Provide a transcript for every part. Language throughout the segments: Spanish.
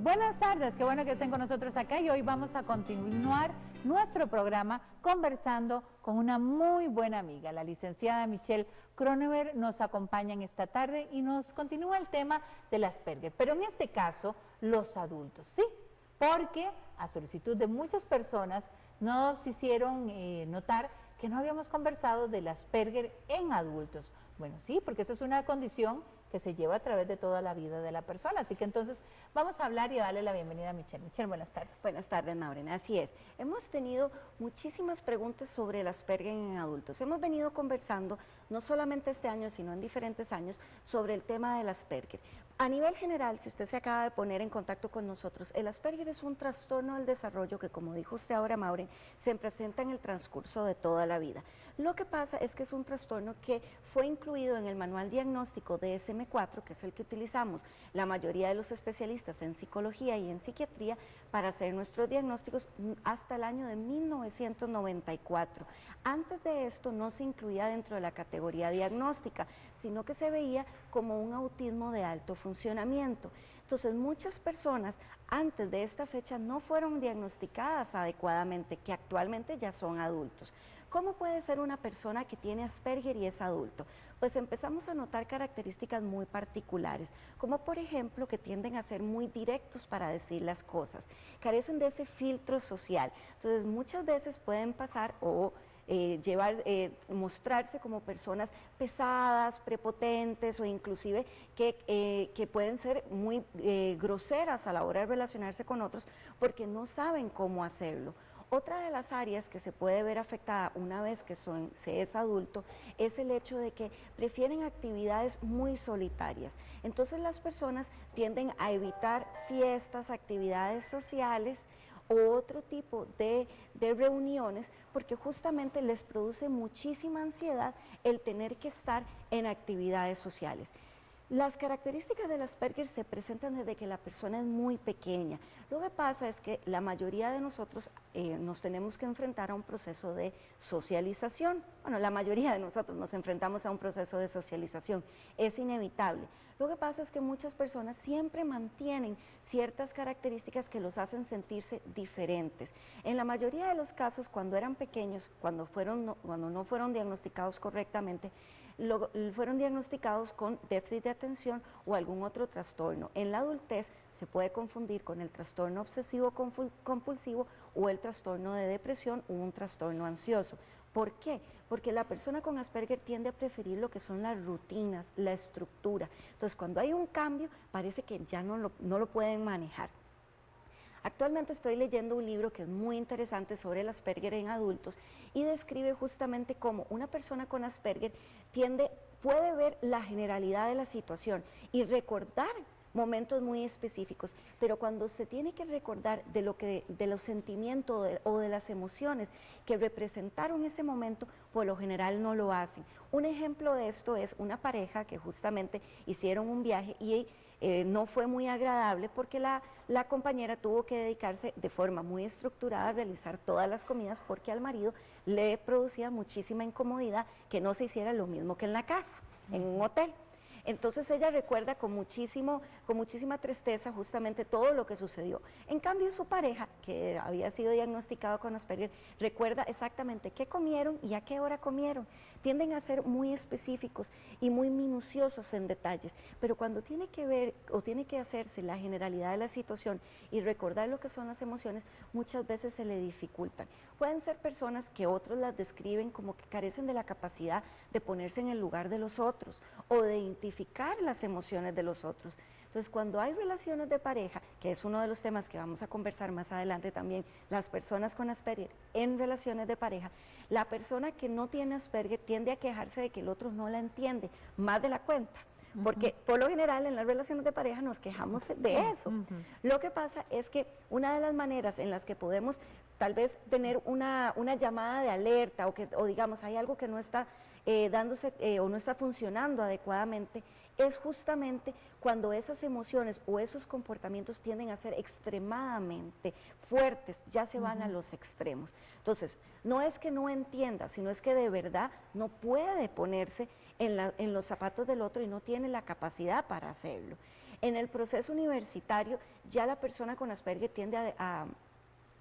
Buenas tardes, qué bueno que estén con nosotros acá y hoy vamos a continuar nuestro programa conversando con una muy buena amiga. La licenciada Michelle Cronenberg nos acompaña en esta tarde y nos continúa el tema del Asperger, pero en este caso los adultos, ¿sí? Porque a solicitud de muchas personas nos hicieron notar que no habíamos conversado del Asperger en adultos. Bueno, sí, porque eso es una condición que se lleva a través de toda la vida de la persona. Así que entonces vamos a hablar y a darle la bienvenida a Michelle. Michelle, buenas tardes. Buenas tardes, Maureen. Así es. Hemos tenido muchísimas preguntas sobre el Asperger en adultos. Hemos venido conversando, no solamente este año, sino en diferentes años, sobre el tema del Asperger. A nivel general, si usted se acaba de poner en contacto con nosotros, el Asperger es un trastorno del desarrollo que, como dijo usted ahora, Maureen, se presenta en el transcurso de toda la vida. Lo que pasa es que es un trastorno que fue incluido en el manual diagnóstico de DSM-4, que es el que utilizamos la mayoría de los especialistas en psicología y en psiquiatría para hacer nuestros diagnósticos hasta el año de 1994. Antes de esto no se incluía dentro de la categoría diagnóstica, sino que se veía como un autismo de alto funcionamiento. Entonces muchas personas antes de esta fecha no fueron diagnosticadas adecuadamente, que actualmente ya son adultos. ¿Cómo puede ser una persona que tiene Asperger y es adulto? Pues empezamos a notar características muy particulares, como por ejemplo que tienden a ser muy directos para decir las cosas, carecen de ese filtro social, entonces muchas veces pueden pasar o mostrarse como personas pesadas, prepotentes o inclusive que pueden ser muy groseras a la hora de relacionarse con otros porque no saben cómo hacerlo. Otra de las áreas que se puede ver afectada una vez que se es adulto es el hecho de que prefieren actividades muy solitarias. Entonces las personas tienden a evitar fiestas, actividades sociales o otro tipo de reuniones porque justamente les produce muchísima ansiedad el tener que estar en actividades sociales. Las características del Asperger se presentan desde que la persona es muy pequeña. Lo que pasa es que la mayoría de nosotros nos tenemos que enfrentar a un proceso de socialización. Bueno, la mayoría de nosotros nos enfrentamos a un proceso de socialización, es inevitable. Lo que pasa es que muchas personas siempre mantienen ciertas características que los hacen sentirse diferentes. En la mayoría de los casos, cuando eran pequeños, cuando no fueron diagnosticados correctamente, fueron diagnosticados con déficit de atención o algún otro trastorno. En la adultez se puede confundir con el trastorno obsesivo compulsivo o el trastorno de depresión o un trastorno ansioso. ¿Por qué? Porque la persona con Asperger tiende a preferir lo que son las rutinas, la estructura. Entonces, cuando hay un cambio, parece que ya no lo pueden manejar. Actualmente estoy leyendo un libro que es muy interesante sobre el Asperger en adultos y describe justamente cómo una persona con Asperger puede ver la generalidad de la situación y recordar momentos muy específicos, pero cuando se tiene que recordar de los sentimientos o de las emociones que representaron ese momento, por lo general no lo hacen. Un ejemplo de esto es una pareja que justamente hicieron un viaje y no fue muy agradable porque la compañera tuvo que dedicarse de forma muy estructurada a realizar todas las comidas porque al marido le producía muchísima incomodidad que no se hiciera lo mismo que en la casa, en un hotel. Entonces ella recuerda con muchísima tristeza justamente todo lo que sucedió. En cambio su pareja, que había sido diagnosticado con Asperger, recuerda exactamente qué comieron y a qué hora comieron. Tienden a ser muy específicos y muy minuciosos en detalles, pero cuando tiene que ver o tiene que hacerse la generalidad de la situación y recordar lo que son las emociones, muchas veces se le dificultan. Pueden ser personas que otros las describen como que carecen de la capacidad de ponerse en el lugar de los otros o de identificar las emociones de los otros. Entonces, cuando hay relaciones de pareja, que es uno de los temas que vamos a conversar más adelante también, las personas con Asperger en relaciones de pareja, la persona que no tiene Asperger tiende a quejarse de que el otro no la entiende, más de la cuenta. Porque por lo general en las relaciones de pareja nos quejamos de eso. Lo que pasa es que una de las maneras en las que podemos tal vez tener una llamada de alerta o digamos hay algo que no está dándose o no está funcionando adecuadamente, es justamente cuando esas emociones o esos comportamientos tienden a ser extremadamente fuertes, ya se van a los extremos. Entonces, no es que no entienda, sino es que de verdad no puede ponerse en los zapatos del otro y no tiene la capacidad para hacerlo. En el proceso universitario ya la persona con Asperger tiende a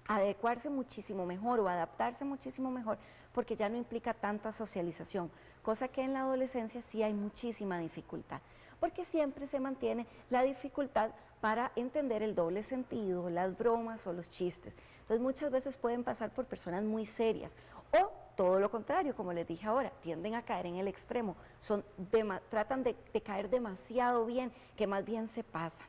adecuarse muchísimo mejor o adaptarse muchísimo mejor porque ya no implica tanta socialización, cosa que en la adolescencia sí hay muchísima dificultad, porque siempre se mantiene la dificultad para entender el doble sentido, las bromas o los chistes. Entonces muchas veces pueden pasar por personas muy serias o todo lo contrario, como les dije ahora, tienden a caer en el extremo, tratan de caer demasiado bien, que más bien se pasan.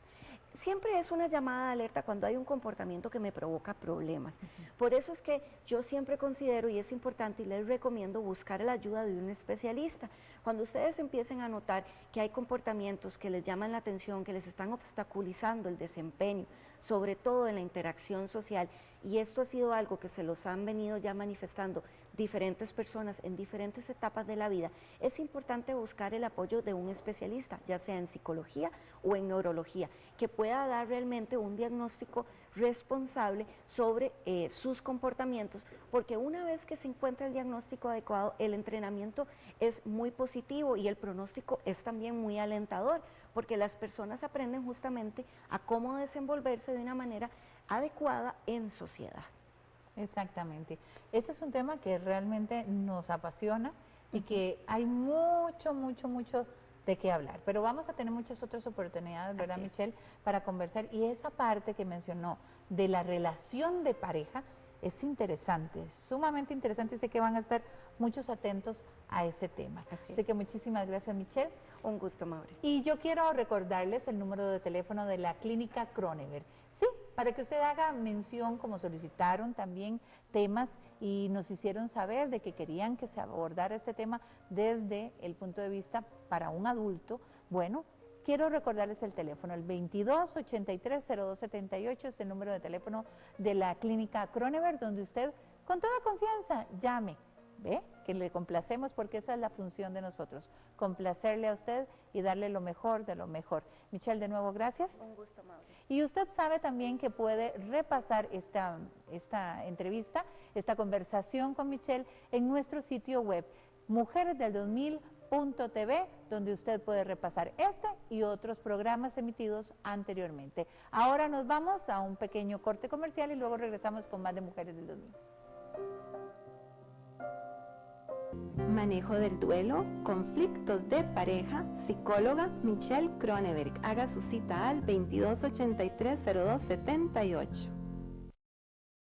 Siempre es una llamada de alerta cuando hay un comportamiento que me provoca problemas. Por eso es que yo siempre considero, y es importante, y les recomiendo buscar la ayuda de un especialista. Cuando ustedes empiecen a notar que hay comportamientos que les llaman la atención, que les están obstaculizando el desempeño, sobre todo en la interacción social, y esto ha sido algo que se los han venido ya manifestando diferentes personas en diferentes etapas de la vida, es importante buscar el apoyo de un especialista, ya sea en psicología o en neurología, que pueda dar realmente un diagnóstico responsable sobre sus comportamientos, porque una vez que se encuentra el diagnóstico adecuado, el entrenamiento es muy positivo y el pronóstico es también muy alentador, porque las personas aprenden justamente a cómo desenvolverse de una manera adecuada en sociedad. Exactamente. Ese es un tema que realmente nos apasiona y que hay mucho, mucho, mucho de qué hablar. Pero vamos a tener muchas otras oportunidades, ¿verdad, Michelle?, para conversar. Y esa parte que mencionó de la relación de pareja es interesante, es sumamente interesante, y sé que van a estar muchos atentos a ese tema. Así que muchísimas gracias, Michelle. Un gusto, Maure. Y yo quiero recordarles el número de teléfono de la Clínica Kroneberg. Sí, para que usted haga mención, como solicitaron también temas y nos hicieron saber de que querían que se abordara este tema desde el punto de vista para un adulto. Bueno, quiero recordarles el teléfono, el 2283-0278 es el número de teléfono de la Clínica Kroneberg, donde usted con toda confianza llame. ¿Ve? Que le complacemos, porque esa es la función de nosotros, complacerle a usted y darle lo mejor de lo mejor. Michelle, de nuevo, gracias. Un gusto, Mauro. Y usted sabe también que puede repasar esta entrevista, esta conversación con Michelle en nuestro sitio web, mujeresdel2000.tv, donde usted puede repasar este y otros programas emitidos anteriormente. Ahora nos vamos a un pequeño corte comercial y luego regresamos con más de Mujeres del 2000. Manejo del duelo, conflictos de pareja, psicóloga Michelle Kroneberg. Haga su cita al 2283-0278.